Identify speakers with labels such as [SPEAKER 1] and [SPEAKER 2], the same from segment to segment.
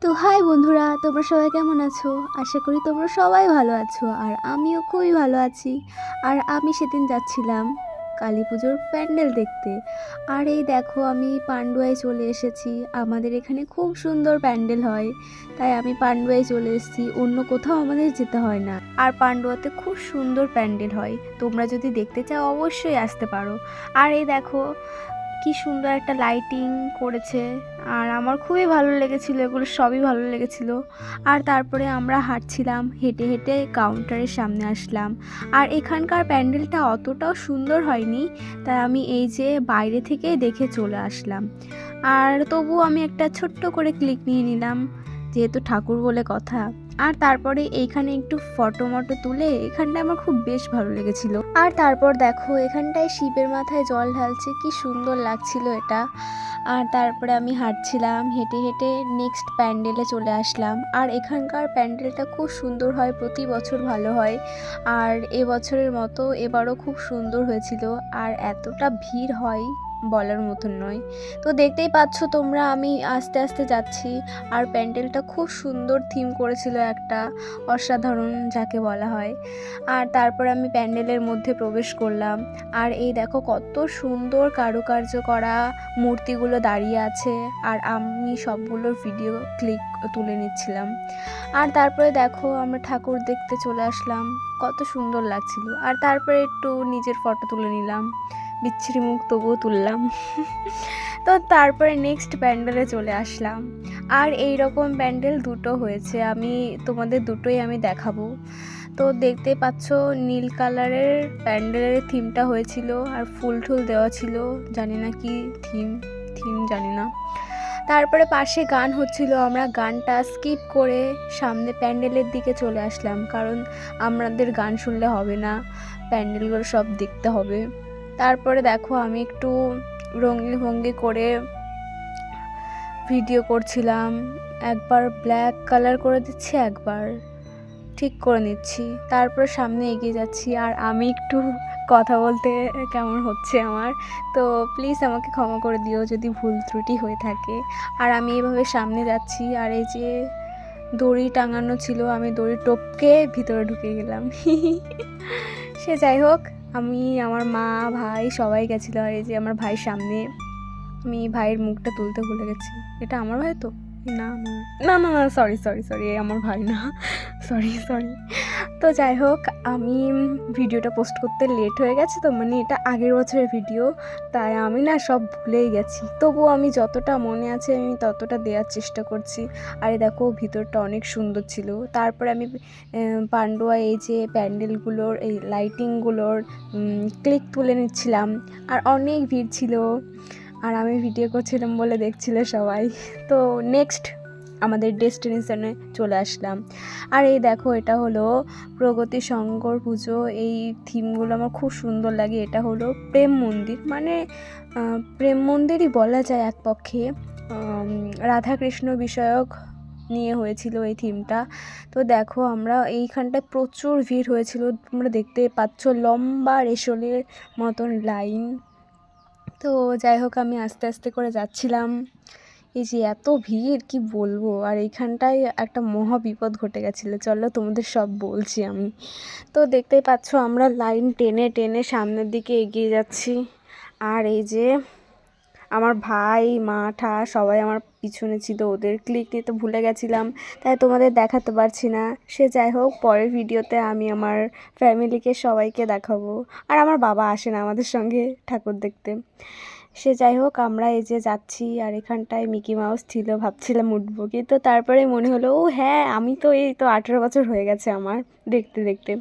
[SPEAKER 1] তো হাই বন্ধুরা, তোমরা সবাই কেমন আছো? আশা করি তোমরা সবাই ভালো আছো, আর আমিও খুবই ভালো আছি। আর আমি সেদিন যাচ্ছিলাম কালী পুজোর প্যান্ডেল দেখতে। আর এই দেখো, আমি পান্ডুয়ায় চলে এসেছি। আমাদের এখানে খুব সুন্দর প্যান্ডেল হয়, তাই আমি পান্ডুয়ায় চলে এসেছি, অন্য কোথাও আমাদের যেতে হয় না। আর পান্ডুয়াতে খুব সুন্দর প্যান্ডেল হয়, তোমরা যদি দেখতে চাও অবশ্যই আসতে পারো। আর এই দেখো কি সুন্দর একটা লাইটিং করেছে, আর আমার খুবই ভালো লেগেছিলো, এগুলো সবই ভালো লেগেছিলো। আর তারপরে আমরা হাঁটছিলাম, হেঁটে হেঁটে কাউন্টারের সামনে আসলাম। আর এখানকার প্যান্ডেলটা অতটাও সুন্দর হয়নি, তাই আমি এই যে বাইরে থেকে দেখে চলে আসলাম। আর তবু আমি একটা ছোট্ট করে ক্লিক নিয়ে নিলাম, যেহেতু ঠাকুর বলে কথা। আর তারপরে এইখানে একটু ফটো মটো তুলে এখানটা আমার খুব বেশ ভালো লেগেছিল। আর তারপর দেখো, এখানটায় শিবের মাথায় জল ঢালছে, কি সুন্দর লাগছিল এটা। আর তারপরে আমি হাঁটছিলাম, হেঁটে হেঁটে নেক্সট প্যান্ডেলে চলে আসলাম। আর এখানকার প্যান্ডেলটা খুব সুন্দর হয়, প্রতি বছর ভালো হয়। আর এবছরের মতো এবারও খুব সুন্দর হয়েছিল, আর এতটা ভিড় হয় বলার মতন নয়। তো দেখতেই পাচ্ছ তোমরা, আমি আস্তে আস্তে যাচ্ছি। আর প্যান্ডেলটা খুব সুন্দর থিম করেছিল, একটা অসাধারণ যাকে বলা হয়। আর তারপর আমি প্যান্ডেলের মধ্যে প্রবেশ করলাম। আর এই দেখো কত সুন্দর কারুকার্য করা মূর্তিগুলো দাঁড়িয়ে আছে, আর আমি সবগুলোর ভিডিও ক্লিক তুলে নিচ্ছিলাম। আর তারপরে দেখো, আমরা ঠাকুর দেখতে চলে আসলাম, কত সুন্দর লাগছিল। আর তারপরে একটু নিজের ফটো তুলে নিলাম, বিচ্ছিরি মুখ তবুও তুললাম। তো তারপরে নেক্সট প্যান্ডেলে চলে আসলাম। আর এই রকম প্যান্ডেল দুটো হয়েছে, আমি তোমাদের দুটোই আমি দেখাবো। তো দেখতে পাচ্ছ, নীল কালারের প্যান্ডেলের থিমটা হয়েছিল, আর ফুল টুল দেওয়া ছিল, জানি না কি থিম জানি না। তারপরে পাশে গান হচ্ছিল, আমরা গানটা স্কিপ করে সামনে প্যান্ডেলের দিকে চলে আসলাম, কারণ আমাদের গান শুনলে হবে না, প্যান্ডেলগুলো সব দেখতে হবে। তারপরে দেখো, আমি একটু রঙিন ভঙ্গি করে ভিডিও করছিলাম, একবার ব্ল্যাক কালার করে দিচ্ছি, একবার ঠিক করে নিচ্ছি, তারপর সামনে এগিয়ে যাচ্ছি। আর আমি একটু কথা বলতে কেমন হচ্ছে আমার, তো প্লিজ আমাকে ক্ষমা করে দিও যদি ভুল ত্রুটি হয়ে থাকে। আর আমি এভাবে সামনে যাচ্ছি, আর এই যে দড়ি টাঙানো ছিল, আমি দড়ি টপকে ভিতরে ঢুকে গেলাম। সে যাই হোক, আমি, আমার মা, ভাই সবাই গেছিলো। আর এই যে আমার ভাই সামনে, আমি ভাইয়ের মুখটা তুলতে ভুলে গেছি। এটা আমার ভাই তো? না না না না না, সরি সরি সরি, আমার ভাই না, সরি সরি। তো যাই হোক, আমি ভিডিওটা পোস্ট করতে লেট হয়ে গেছে, তো মানে এটা আগের বছরের ভিডিও, তাই আমি না সব ভুলেই গেছি। তবুও আমি যতটা মনে আছে আমি ততটা দেওয়ার চেষ্টা করছি। আর দেখো, ভিতরটা অনেক সুন্দর ছিল। তারপরে আমি পান্ডুয়া এই যে প্যান্ডেলগুলোর এই লাইটিংগুলোর ক্লিক তুলে নিচ্ছিলাম, আর অনেক ভিড় ছিল, আর আমি ভিডিও করছিলাম বলে দেখছিল সবাই। তো নেক্সট আমাদের ডেস্টিনেশনে চলে আসলাম। আর এই দেখো, এটা হলো প্রগতি শঙ্কর পুজো। এই থিমগুলো আমার খুব সুন্দর লাগে। এটা হলো প্রেম মন্দির, মানে প্রেম মন্দিরই বলা যায় এক পক্ষে। রাধাকৃষ্ণ বিষয়ক নিয়ে হয়েছিল এই থিমটা। তো দেখো, আমরা এইখানটায় প্রচুর ভিড় হয়েছিল, তোমরা দেখতে পাচ্ছ লম্বা রেশনের মতন লাইন। তো যাই হোক, আমি আস্তে আস্তে করে যাচ্ছিলাম, এই যে এত ভিড় কি বলবো। আর এইখানটায় একটা মহা বিপদ ঘটে গেছিলো, চলো তোমাদের সব বলছি আমি। তো দেখতেই পাচ্ছ, আমরা লাইন টেনে টেনে সামনের দিকে এগিয়ে যাচ্ছি। আর এই যে আমার ভাই, মা, ঠা সবাই আমার পিছনে ছিল, ওদের ক্লিক নিতে ভুলে গেছিলাম, তাই তোমাদের দেখাতে পারছি না। সে যাই হোক, পরের ভিডিওতে আমি আমার ফ্যামিলিকে সবাইকে দেখাবো। আর আমার বাবা আসে না আমাদের সঙ্গে ঠাকুর দেখতে। সে যাই হোক, আমরা এই যে যাচ্ছি, আর এখানটায় মিকি মাউস ছিল, ভাবছিলাম উঠবো, কিন্তু তারপরে মনে হলো, ও হ্যাঁ, আমি তো এই তো 18 বছর হয়ে গেছে আমার দেখতে দেখতে।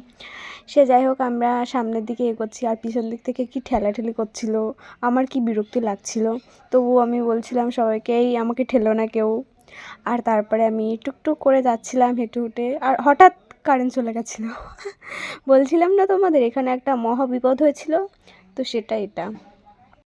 [SPEAKER 1] সে যাই হোক, আমরা সামনের দিকে এগোচ্ছি, আর পিছন দিক থেকে কি ঠেলাঠেলি করছিল, আমার কি বিরক্তি লাগছিল। তবুও আমি বলছিলাম সবাইকে, এই আমাকে ঠেলো না কেউ। আর তারপরে আমি টুকটুক করে যাচ্ছিলাম হেঁটে হেঁটে, আর হঠাৎ কারেন্ট চলে গেছিলো। বলছিলাম না তোমাদের এখানে একটা মহা বিপদ হয়েছিল, তো সেটা এটা।